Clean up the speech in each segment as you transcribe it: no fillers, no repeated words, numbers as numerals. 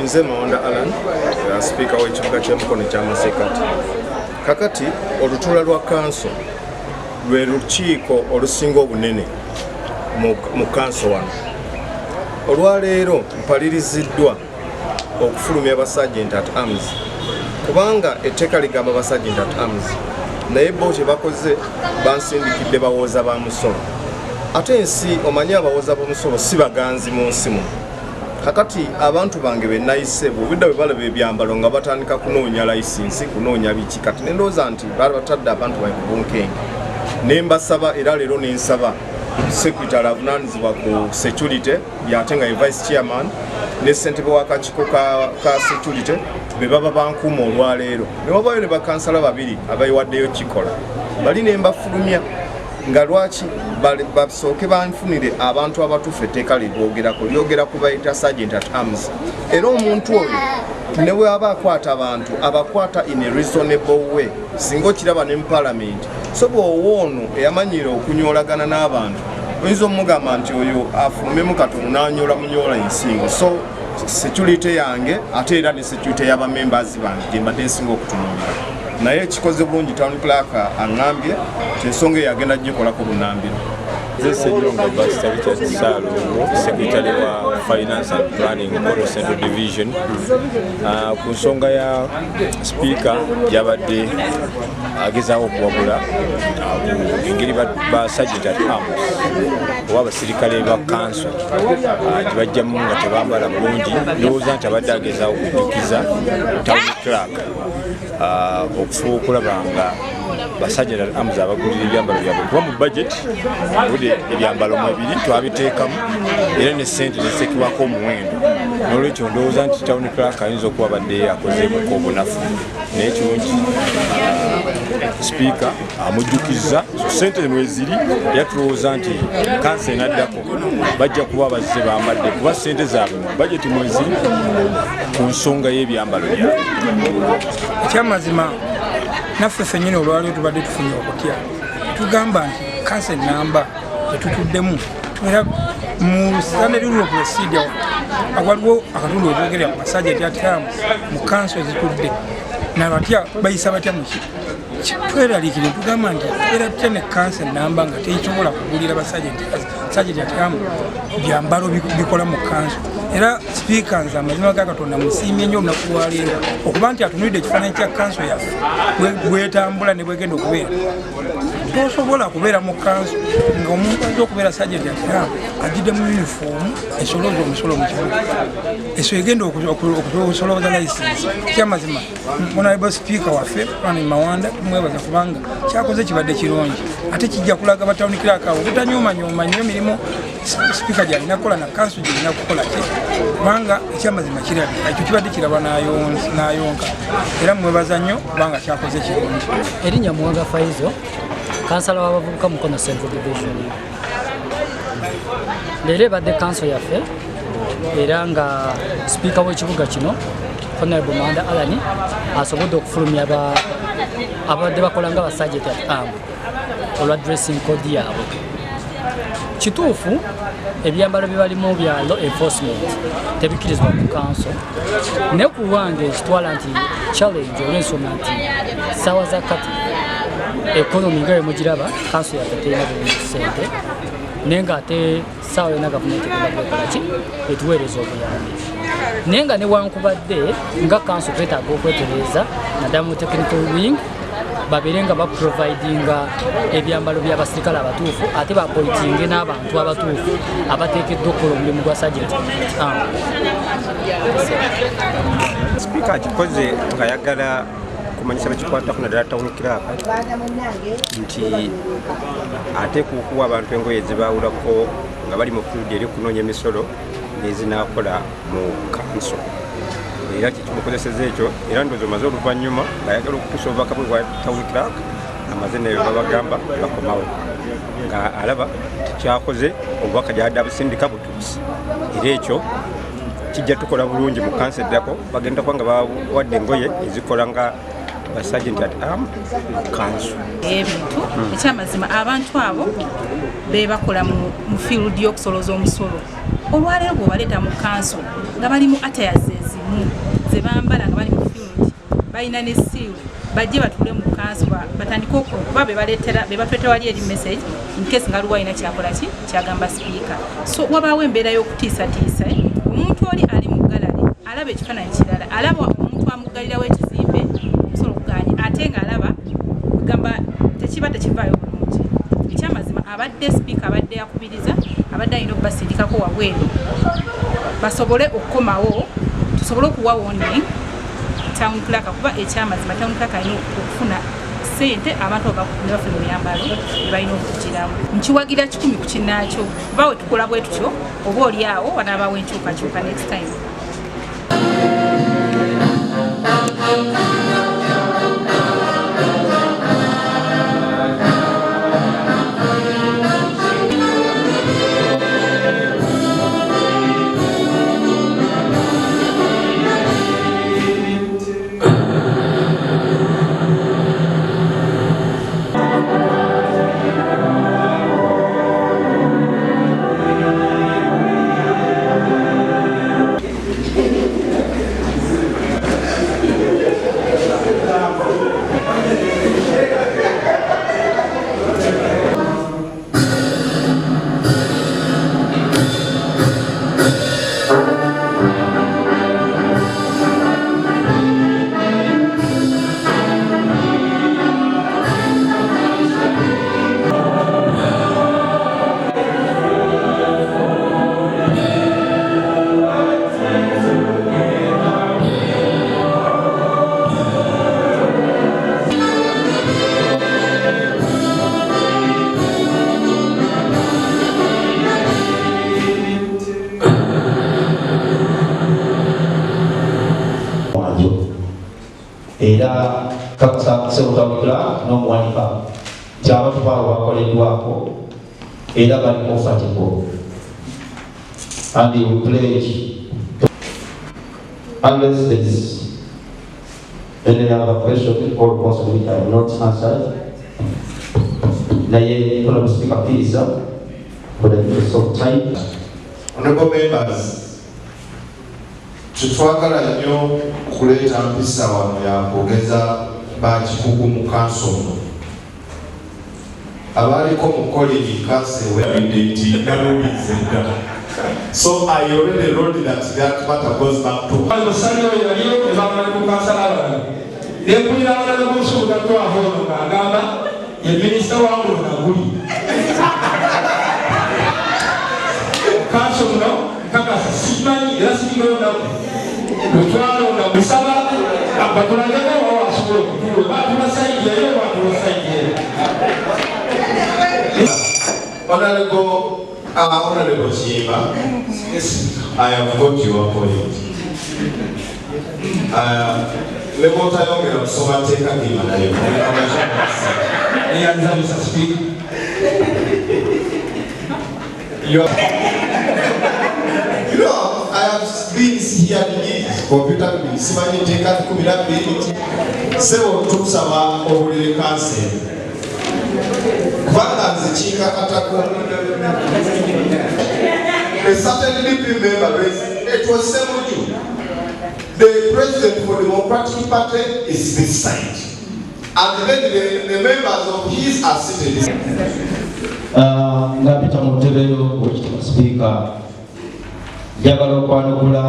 nze Mawanda Alan, speaker w'ekibuga kya Mukono ky'amasekati. Kakati olutuula lwa kanso lwe lukiiko olusinga obunene mu kanso wano. Olwaleero mpaliriziddwa okufulumya aba sergeant at arms kubanga etteeka ligamba aba sergeant at arms naye bo kye bakoze bansindikidde bawooza ba musolo. Ate ensi omanyi abawooza b'omusolo si baganzi mu nsi muno. Kakati abantu bange be nayise bw'obudda bwe balaba ebyambalo nga batandika kunoonya layisinsi kunoonya biki kati ne ndowooza nti batadde abantu babe ku bunkenge. Ne mbasaba era leero ne nsaba secretary avunaanyizibwa ku security y'ate nga ye vice chairman ne ssentebe w'akakiiko ka security be baba bankuuma olwaleero. Ne wabaayo ne bakansala babiri abayiwaddeyo kikola bali ne mbafulumya nga lwaki basooke banfunire abantu abatuufu etteeka lyogera ku bayita sergeant at arms. Era omuntu oyo ne bwe aba akwata abantu abakwata in a reasonable way singa okiraba ne mu parliament. So bw'owoono eyamanyire okunyoolagana n'abantu oyinza omugamba nti oyo afulumemu katono n'anyoola munyoola ensingo. So security yange ate era ne security y'abamembers bange gye mbadde nsinga okutunuulira. Naye ekikoze bulungi town clerk aŋŋambye ensonga eyagenda gikolako bunambiro. Secretary wa Finance and Planning Mukono Central Division. Ku nsonga ya speaker yabadde agezaawo okuwabula engeri ba sergeant at arms oba abasirikale ba kanso gye bajjamu nga tebambala bulungi. Ndowooza nti abadde agezaawo okujjukiza town clerk okufuba okulaba nga basajja at arms abagulira ebyambalo byabwe kuba mu budget bude ebyambalo mwebiri twabiteekamu era ne ssente nesekibwako omuwendo. N'olwekyo ndowooza nti town clerk ayinza okuba badde akozeemuko obunafu naye kirungi speaker amujjukiza ssente mweziri era tulowooza nti kansa enaddako bajja kuba bazze bambadde kuba ssente zaabwe mu budget mweziri ku nsonga y'ebyambalo byabwe. Ekyamazima naffe ffennyini olwaleero tubadde tufunye okutya tugamba nti kansa ennamba tetutuddemu era mu standard rule of procedure waliwo akatundu obwogerera ku basajja tyatyamu mu kanso ezitudde nabatya bayisa batya muki tweraliikire tugamba nti era tutya ne kansa ennamba nga tekisobola kugulira basajja tyatyamu byambalo bikola mu kanso. Era speaker nze amazima ga Katonda musiimye nnyo olunaku lwaleero okuba nti atunulidde ekifaananyi kya kanso yaffe bwetambula ne bwegenda okubeera. Tosobola kubeera mu kanso nga omuntu ayinza okubeera sergeant at-arms agidde mu uniform esolooza omusolo mu kibuga eso egenda okusolooza license. Kyamazima honorable speaker waffe Alan Mawanda tumwebaza kubanga kyakoze kibadde kirungi ate kijja kulaga batawuni kirakawo butanyomanyooma nnyo mirimu speaker gy'alina kukola na kanso gy'alina kukola ki kubanga ekyamazima kirabika ekyo kibadde kiraba n'ayonka era mwebaza nnyo kubanga kyakoze kirungi. Erinnya Muwanga Faizo kansala w'abavubuka Mukono Central Division. Leero ebadde kanso yaffe era nga speaker w'ekibuga kino Honorable Mawanda Alan asobodde okufulumya abadde bakola nga basajja at arms olwa dressing code yaabwe. Kituufu ebyambalo bibalimu bya law enforcement tebikirizibwa ku kanso naye ku lwange ekitwala nti challenge olw'ensonga nti ssaawa za kati ekonomi nga bwemugiraba kanso yaffe terina bulungi ssente naye nga ate ssaawa yonna gavumenti egenda kwekola ki etuweereza obuyambi naye nga newankubadde nga kanso twetaaga okwetereeza naddala mu technical wing babeere nga baprovidinga ebyambalo by'abasirikale abatuufu ate bapointinge n'abantu abatuufu abateekeddwa okukola omulimu gwa sergeant. Speaker akikoze ng'ayagala kumanyisa bakikwatako naddala town clerk nti ateeka okuwa abantu engoye ezibawulako nga bali mu field eri okunoonya emisolo ng'ezinaakola mu kanso. Era kimukozeseza ekyo era ndowooza omaze oluvannyuma ng'ayagala okutuusa obubaka bwe bwa town clerk amaze nayo babagamba bakomawo nga alaba tikyakoze obubaka gy'adde abusindika butuusi. Era ekyo kijja tukola bulungi mu kanso eddako bagenda kuba nga bawadde engoye ezikola nga ba sergeant at arms mu kanso. Ebintu ekyamazima abantu abo be bakola mu field y'okusolooza omusolo olwaleero bw'obaleeta mu kanso nga bali mu attires zirimu ze bambala nga bali mu field balina ne siilu bajje batule mu kanso batandike okuba bebatwetera wali eri message in case nga luwa ina kyakola ki kyagamba speaker. So wabaawo embeera y'okutiisatiisa omuntu oli ali mu gallery alaba ekifaananyi kirala alaba omuntu amuggalirawo ekizimbe omusolo oguganye ate nga alaba gamba tekiba tekivaayo bulungi. Ekyamazima abadde speaker abadde akubiriza abadde alina okubasindikako wabweru basobole okukomawo tusobole okuwa warning town clerk kuba ekyamazima town clerk alina okufuna sente abantu abafuna ebyambalo balina okugiramu nkiwagira 10 ku kinnaakyo kuba we tukola bwe tutyo oba oli awo wanaabawo enkyukakyuka next time. Era kakusa sebutawulira n'omuwanika nti abantu baabo bakoleddwako era bali comfortable and we pledge unless there is any other question or possibility I will not answer naye Honorable Speaker please for the interest of time. Honorable members, tutwagala nnyo kuleeta mpisa wano ya kwogeza bakikugu mu kanso abaliko mu kolini kanse webidenti nalubizenga. So I already wrote that matter goes back to Musalio yaliyo ebamala ku kansala nekulira abana b'obusuubuga twahono ng'agamba ye minisita wangulo naguli kanso muno kakasa simanyi era simanyi Mukono musaba abatulageko wawasobola okutuula batulasaidde era batulasaidde. Honorable Chimba, I have got your point. Lebota yongera kusoma teeka kimalayo. Eyanza Mr. Speaker. You know, I have been here in computer to simani teka kumira bili sewo tukusaba obulire kanse kwanga nzichika katako a certain DP member raised it was Semuju. The president for the Democratic Party is this side and then the members of his are seated ngapita mu ntebe Mr. Speaker njagala okwanukula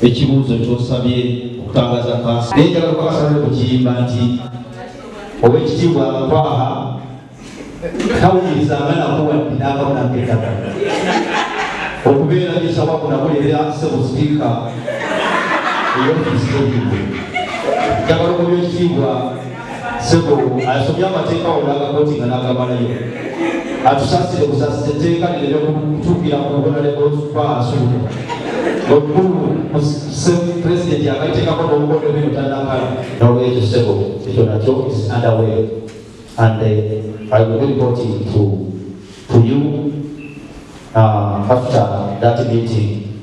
ekibuuzo kyosabye okutangaza kansi naye njagala okukasalayo kukiyimba nti owekitiibwa Mpaha tawulirizanga nakuwadde n'akabunakeddaka okubeera bisawa kunakulera Sebo Speaker ey'ofiisi y'obudde njagala okubya ekitiibwa Sebo asomye amateeka olagakooti nga n'agamalayo atusasire kusasira etteeka lireme kutuukira ku Honorable Asuulo omukulu pulezidenti akaiteekako n'obukodo bino tannakala n'olwekyo Sebo ekyo nakyo is underway and I will be reporting to you after that meeting.